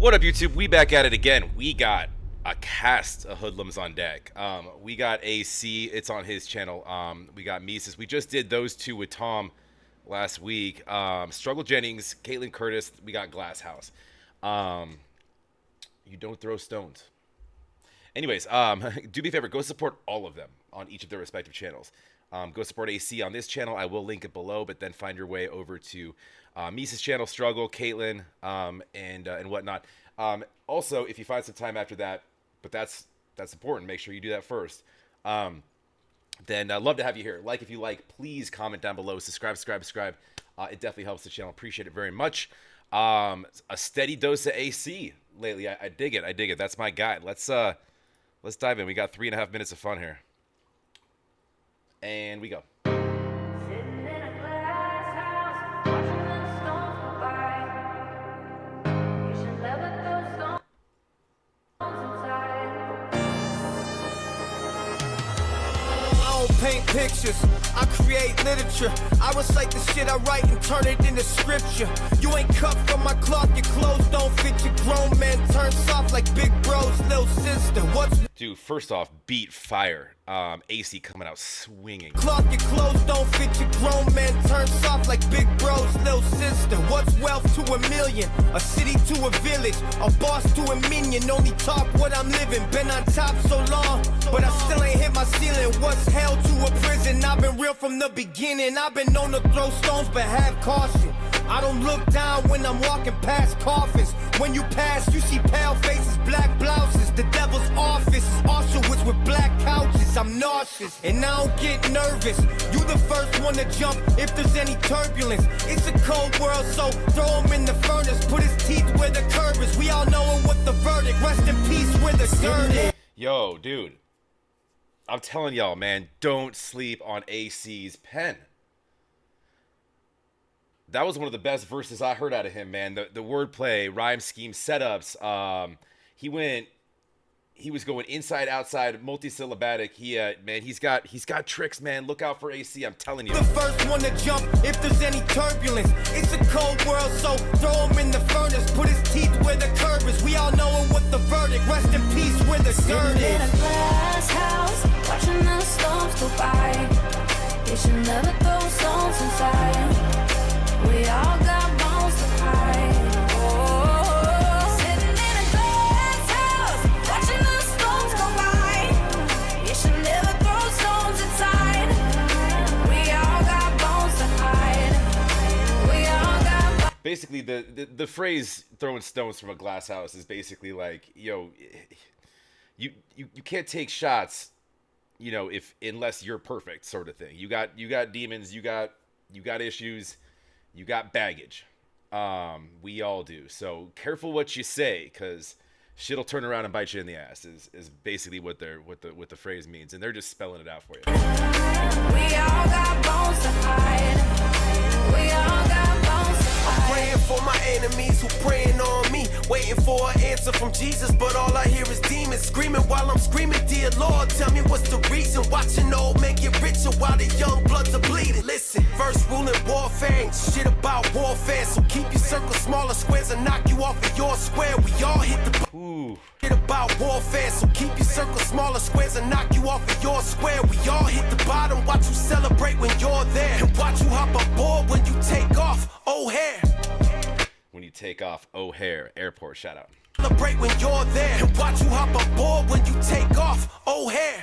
What up, YouTube? We back at it again. We got a cast of hoodlums on deck. We got AC. It's on his channel. We got Mesus. We just did those two with Tom last week. Struggle Jennings, Caitlynne Curtis. We got Glass House. You don't throw stones. Anyways, do me a favor. Go support all of them on each of their respective channels. Go support AC on this channel. I will link it below, but then find your way over to Mesus' channel, Struggle, Caitlynne, and whatnot. Also, if you find some time after that, but that's important. Make sure you do that first. Then I'd love to have you here. Like if you like. Please comment down below. Subscribe. It definitely helps the channel. Appreciate it very much. A steady dose of AC lately. I dig it. That's my guy. Let's dive in. We got 3.5 minutes of fun here. And we go. Sitting in a glass house, watching the stones go by. You should never throw stones inside. I don't paint pictures, I create literature. I recite the shit I write and turn it into scripture. You ain't cut from my cloth, your clothes don't fit. Your grown man turn soft like big bro's little sister. What's Dude, first off, beat fire. AC coming out swinging. cloth, your clothes don't fit. Your grown man turn soft like big bro's little sister. What's wealth to a million? A city to a village, a boss to a minion. Only talk what I'm living. Been on top so long, but I still ain't hit my ceiling. What's hell to a prison? I've been real from the beginning. I've been known to throw stones, but have caution. I don't look down when I'm walking past coffins. When you pass, you see pale faces, black blouses. The devil's office is Auschwitz with black couches. I'm nauseous and I don't get nervous. You the first one to jump if there's any turbulence. It's a cold world, so throw him in the furnace. Put his teeth where the curve is. We all know what the verdict. Rest in peace where the dirt is. Yo, dude. I'm telling y'all, man, don't sleep on AC's pen. That was one of the best verses I heard out of him, man. The wordplay, rhyme scheme, setups. He was going inside, outside, multisyllabic. He's got tricks, man. Look out for AC. I'm telling you. The first one to jump if there's any turbulence. It's a cold world, so throw him in the furnace. Put his teeth where the curve is. We all know what the verdict. Rest in peace where the dirt Sitting in a is. glass house, watching the storms go by. You should never throw stones inside. We all got bones to hide. Oh, sitting in a glass house, watching the storms go by. You should never throw stones inside. We all got bones to hide. We all got Basically, the phrase "throwing stones from a glass house" is basically like, yo, you can't take shots, you know, unless you're perfect, sort of thing. You got demons, you got issues. You got baggage. We all do. So careful what you say, because shit'll turn around and bite you in the ass. Is basically what the phrase means, and they're just spelling it out for you. We all got bones to hide. We all got bones to hide. Praying for my enemies who praying on me. Waiting for an answer from Jesus, but all I hear is demons screaming while I'm screaming. Dear Lord, tell me what's the reason. Watching old men get richer while the young bloods are bleeding. Listen, first rule in warfare ain't shit about warfare. So keep your circle smaller, squares and knock you off of your square. We all hit the Ooh. shit about warfare. So keep your circle smaller, squares and knock you off of your square. We all hit the bottom. Watch you celebrate when you're there, and watch you hop aboard when you take off. O'Hare. When you take off O'Hare Airport, shout out. Celebrate when you're there, and watch you hop aboard when you take off. O'Hare.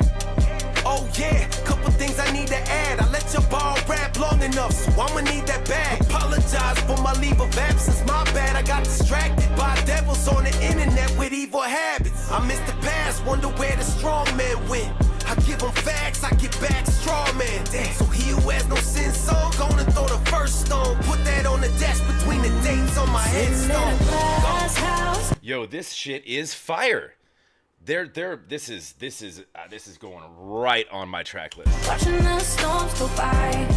Oh yeah, couple things I need to add. I let your ball rap long enough, so I'ma need that bag. Apologize for my leave of absence, my bad. I got distracted by devils on the internet with evil habits. I missed the past, wonder where the strong men went. I give them facts, I get back straw man. Damn. So he who has no sin song, gonna throw the first stone. Put that on the dash between the dates on my Sitting in headstone. a glass house. Yo, this shit is fire. This is going right on my track list. Watching the storms go by.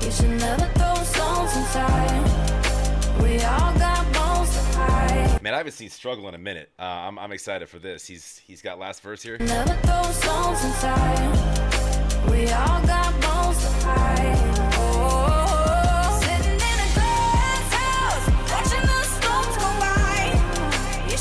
You should never throw stones inside. We all got bones to hide. Man, I haven't seen Struggle in a minute. I'm excited for this. He's got last verse here. Never throw stones inside. We all got bones to hide. Oh, sitting in a glass house, watching the storms go by.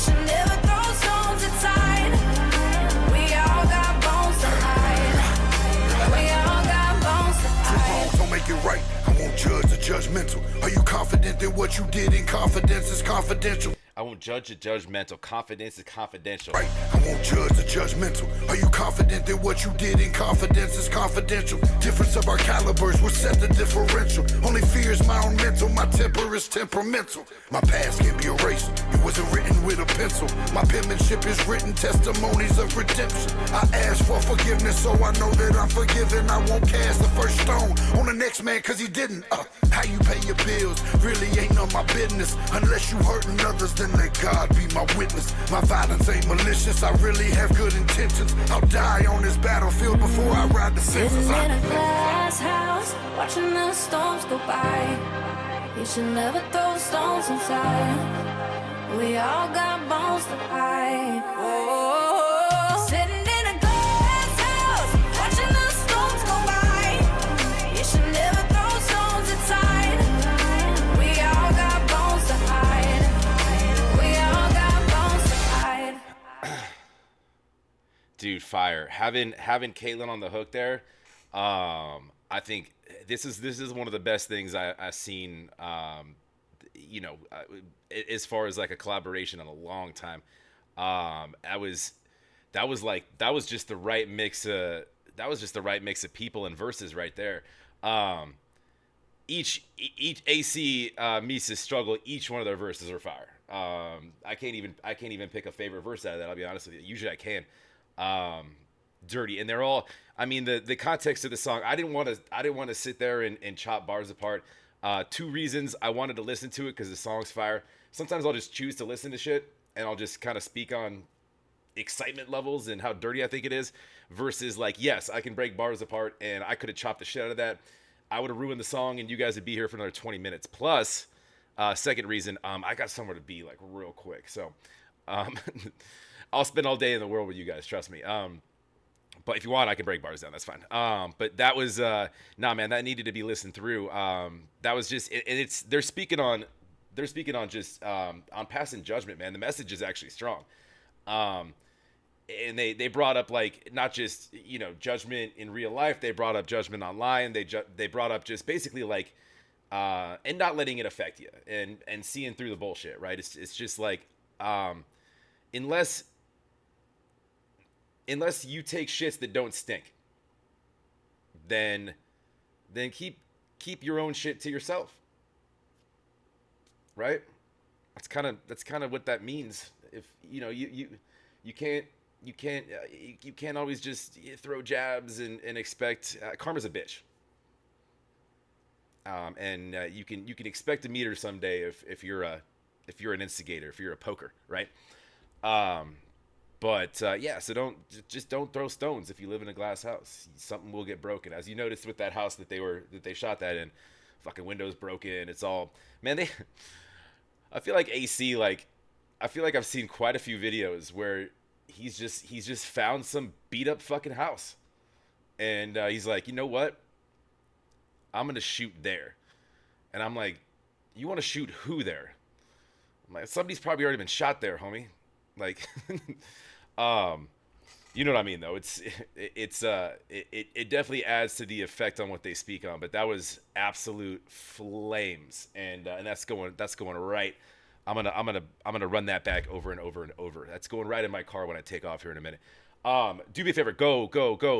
confident that what you did in confidence is confidential. I won't judge the judgmental. Confidence is confidential. Right, I won't judge the judgmental. Are you confident that what you did in confidence is confidential? Difference of our calibers will set the differential. Only fear is my own mental, my temper is temperamental. My past can be erased, it wasn't written with a pencil. My penmanship is written testimonies of redemption. I ask for forgiveness so I know that I'm forgiven. I won't cast the first stone on the next man cause he didn't. How you pay your bills really ain't none of my business. Unless you hurting others, then let God be my witness. My violence ain't malicious, I really have good intentions. I'll die on this battlefield before I ride the Sitting fences. in a glass house, watching the storms go by. You should never throw stones inside. We all got bones to hide. Oh, sitting in a glass house, watching the storms go by. You should never throw stones inside. We all got bones to hide. We all got bones to hide. Dude, fire. Having Caitlynne on the hook there, I think this is one of the best things I've seen. As far as like a collaboration in a long time. That was just the right mix of people and verses right there. Each AC Mesus struggle, each one of their verses are fire. I can't even pick a favorite verse out of that. I'll be honest with you. Usually I can. Dirty, and they're all. I mean, the context of the song. I didn't want to sit there and chop bars apart. Two reasons I wanted to listen to it because the song's fire. Sometimes I'll just choose to listen to shit and I'll just kind of speak on excitement levels and how dirty I think it is. Versus like, yes, I can break bars apart and I could have chopped the shit out of that. I would have ruined the song and you guys would be here for another 20 minutes. Plus, second reason, I got somewhere to be like real quick. So, I'll spend all day in the world with you guys. Trust me. But if you want, I can break bars down. That's fine. But that was, man, that needed to be listened through. That was just, and they're speaking on just, on passing judgment, man. The message is actually strong. And they brought up like, not just, judgment in real life. They brought up judgment online. They brought up just basically like, and not letting it affect you and seeing through the bullshit, right? It's just like, unless you take shits that don't stink, then keep your own shit to yourself, right? That's kind of what that means. If you can't always just throw jabs and expect karma's a bitch. And you can expect to meet her someday if you're an instigator, if you're a poker, right? So don't throw stones if you live in a glass house. Something will get broken. As you noticed with that house that they shot that in, fucking windows broken. It's all, man, I feel like AC, I feel like I've seen quite a few videos where he's just found some beat up fucking house. And he's like, you know what? I'm going to shoot there. And I'm like, you want to shoot who there? I'm like, somebody's probably already been shot there, homie. Like, you know what I mean, though. It definitely adds to the effect on what they speak on. But that was absolute flames, and that's going right. I'm gonna run that back over and over and over. That's going right in my car when I take off here in a minute. Do me a favor, go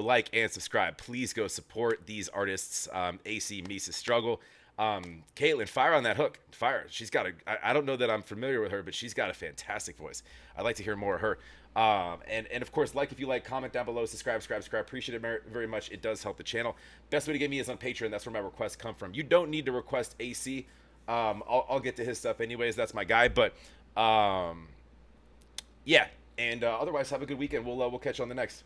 like and subscribe. Please go support these artists. AC Mesus Struggle. Caitlynne, fire on that hook. Fire. She's got I don't know that I'm familiar with her, but she's got a fantastic voice. I'd like to hear more of her. And of course, if you like, comment down below, subscribe. Appreciate it very much. It does help the channel. Best way to get me is on Patreon. That's where my requests come from. You don't need to request AC. I'll get to his stuff anyways. That's my guy. But yeah. And otherwise, have a good weekend. We'll catch you on the next.